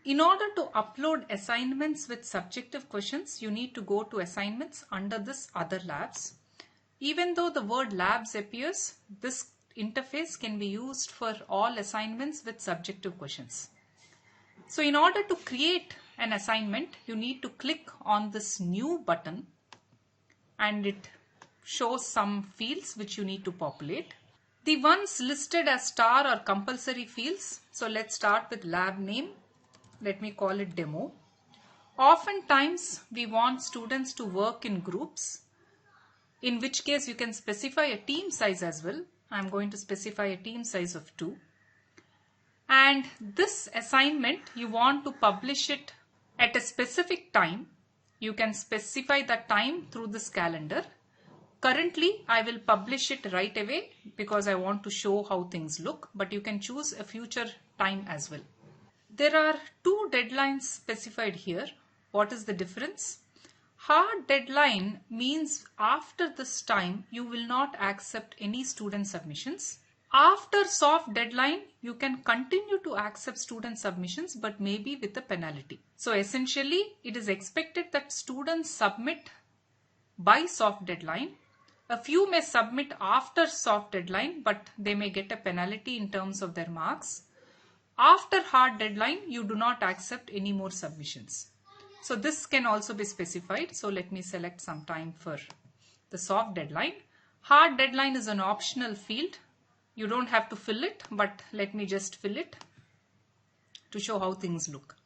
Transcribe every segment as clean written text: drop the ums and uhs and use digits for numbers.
In order to upload assignments with subjective questions, you need to go to assignments under this other labs. Even though the word labs appears, this interface can be used for all assignments with subjective questions. So in order to create an assignment, you need to click on this new button and it shows some fields which you need to populate. The ones listed as star are compulsory fields. So let's start with lab name. Let me call it demo. Oftentimes we want students to work in groups, in which case you can specify a team size as well. I'm going to specify a team size of 2. And this assignment, you want to publish it at a specific time. You can specify the time through this calendar. Currently, I will publish it right away because I want to show how things look, but you can choose a future time as well. There are 2 deadlines specified here. What is the difference? Hard deadline means after this time, you will not accept any student submissions. After soft deadline, you can continue to accept student submissions, but maybe with a penalty. So essentially, it is expected that students submit by soft deadline. A few may submit after soft deadline, but they may get a penalty in terms of their marks. After hard deadline, you do not accept any more submissions. So this can also be specified. So let me select some time for the soft deadline. Hard deadline is an optional field. You don't have to fill it, but let me just fill it to show how things look.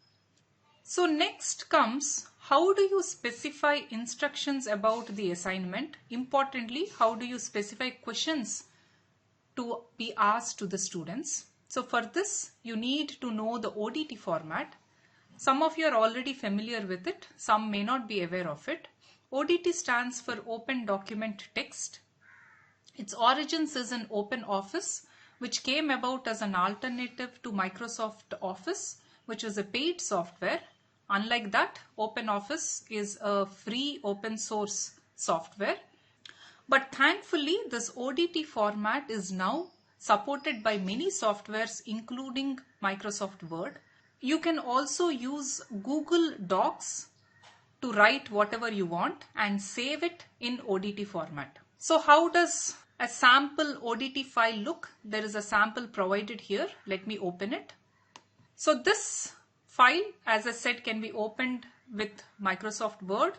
So next comes, how do you specify instructions about the assignment? Importantly, how do you specify questions to be asked to the students? So for this, you need to know the ODT format. Some of you are already familiar with it. Some may not be aware of it. ODT stands for Open Document Text. Its origins is in OpenOffice, which came about as an alternative to Microsoft Office, which is a paid software. Unlike that, OpenOffice is a free open source software. But thankfully, this ODT format is now supported by many softwares, including Microsoft Word. You can also use Google Docs to write whatever you want and save it in ODT format. So how does a sample ODT file look? There is a sample provided here. Let me open it. So this file, as I said, can be opened with Microsoft Word.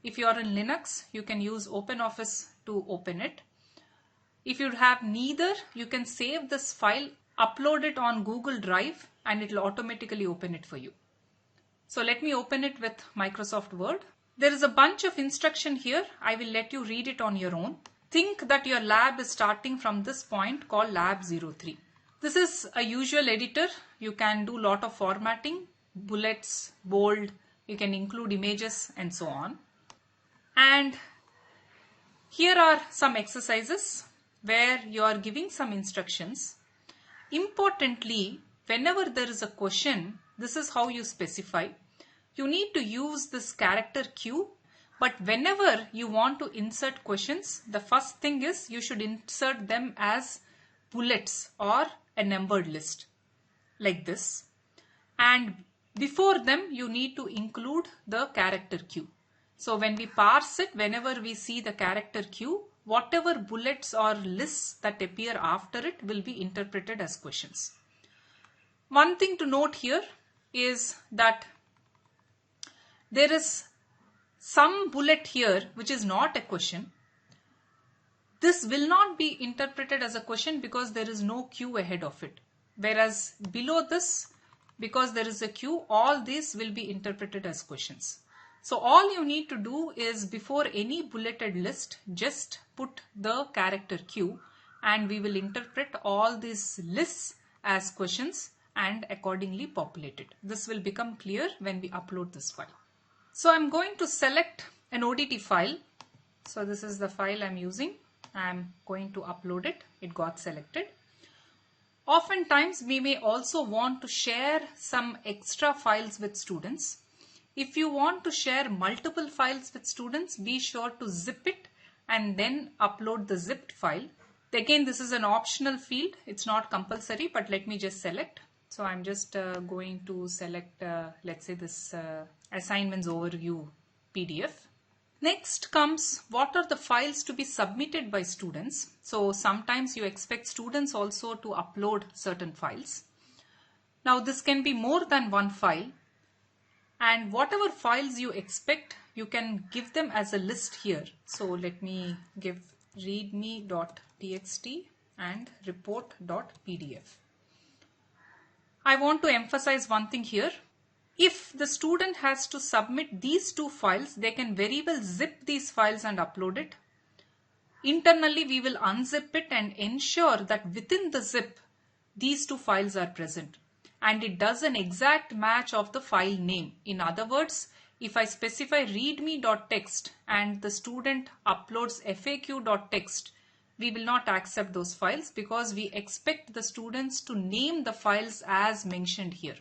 If you are in Linux, you can use OpenOffice to open it. If you have neither, you can save this file, upload it on Google Drive, and it will automatically open it for you. So let me open it with Microsoft Word. There is a bunch of instruction here. I will let you read it on your own. Think that your lab is starting from this point called Lab 03. This is a usual editor. You can do a lot of formatting, bullets, bold, you can include images and so on. And here are some exercises where you are giving some instructions. Importantly, whenever there is a question, this is how you specify. You need to use this character Q, but whenever you want to insert questions, the first thing is you should insert them as bullets or a numbered list like this. And before them, you need to include the character Q. So when we parse it, whenever we see the character Q, whatever bullets or lists that appear after it will be interpreted as questions. One thing to note here is that there is some bullet here which is not a question. This will not be interpreted as a question because there is no Q ahead of it. Whereas below this, because there is a Q, all these will be interpreted as questions. So all you need to do is before any bulleted list, just put the character Q and we will interpret all these lists as questions and accordingly populate it. This will become clear when we upload this file. So I'm going to select an ODT file. So this is the file I'm using. I'm going to upload it. It got selected. Oftentimes we may also want to share some extra files with students. If you want to share multiple files with students, be sure to zip it and then upload the zipped file. Again, this is an optional field. It's not compulsory, but let me just select. So I'm just going to select, let's say, this assignments overview PDF. Next comes what are the files to be submitted by students. So sometimes you expect students also to upload certain files. Now this can be more than one file, and whatever files you expect, you can give them as a list here. So let me give readme.txt and report.pdf. I want to emphasize one thing here. If the student has to submit these two files, they can very well zip these files and upload it. Internally, we will unzip it and ensure that within the zip, these two files are present. And it does an exact match of the file name. In other words, if I specify readme.txt and the student uploads faq.txt, we will not accept those files because we expect the students to name the files as mentioned here.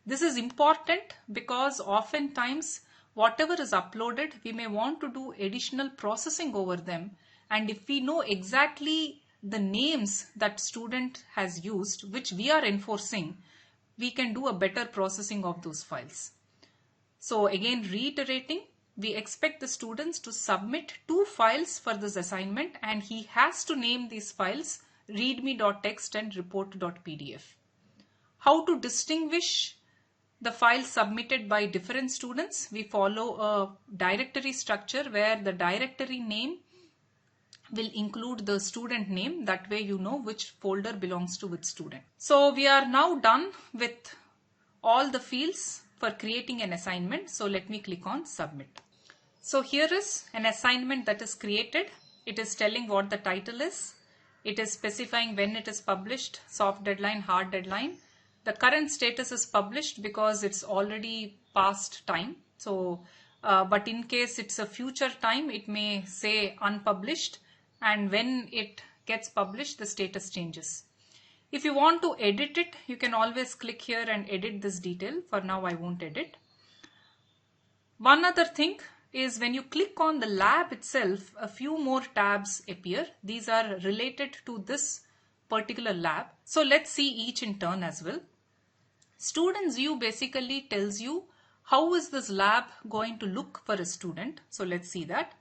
This is important because oftentimes whatever is uploaded, we may want to do additional processing over them. And if we know exactly the names that student has used, which we are enforcing, we can do a better processing of those files. So again, reiterating, we expect the students to submit two files for this assignment, and he has to name these files readme.txt and report.pdf. How to distinguish the files submitted by different students? We follow a directory structure where the directory name will include the student name. That way you know which folder belongs to which student. So we are now done with all the fields for creating an assignment. So let me click on submit. So here is an assignment that is created. It is telling what the title is. It is specifying when it is published, soft deadline, hard deadline. The current status is published because it's already past time. So, but in case it's a future time, it may say unpublished, and when it gets published, the status changes. If you want to edit it, you can always click here and edit this detail. For now, I won't edit. One other thing is when you click on the lab itself, a few more tabs appear. These are related to this particular lab. So let's see each in turn as well. Students view basically tells you how is this lab going to look for a student. So let's see that.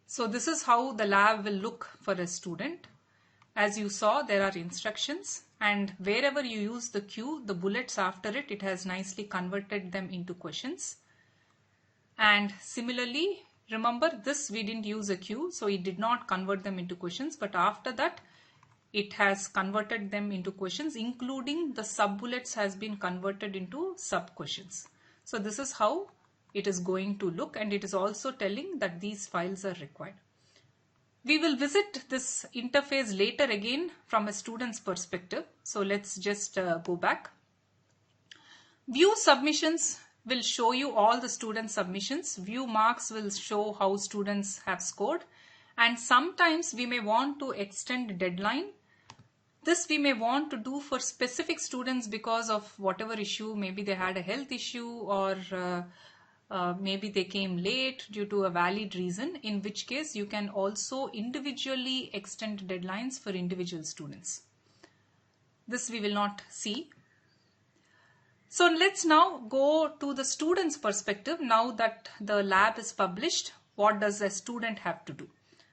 So this is how the lab will look for a student. As you saw, there are instructions, and wherever you use the Q, the bullets after it, it has nicely converted them into questions. And similarly, remember this, we didn't use a Q, so it did not convert them into questions, but after that it has converted them into questions, including the sub bullets has been converted into sub questions. So this is how it is going to look, and it is also telling that these files are required. We will visit this interface later again from a student's perspective. So let's just go back. View submissions will show you all the student submissions. View marks will show how students have scored. And sometimes we may want to extend deadline. This we may want to do for specific students because of whatever issue. Maybe they had a health issue, or maybe they came late due to a valid reason, in which case you can also individually extend deadlines for individual students. This we will not see. So let's now go to the student's perspective. Now that the lab is published, what does a student have to do?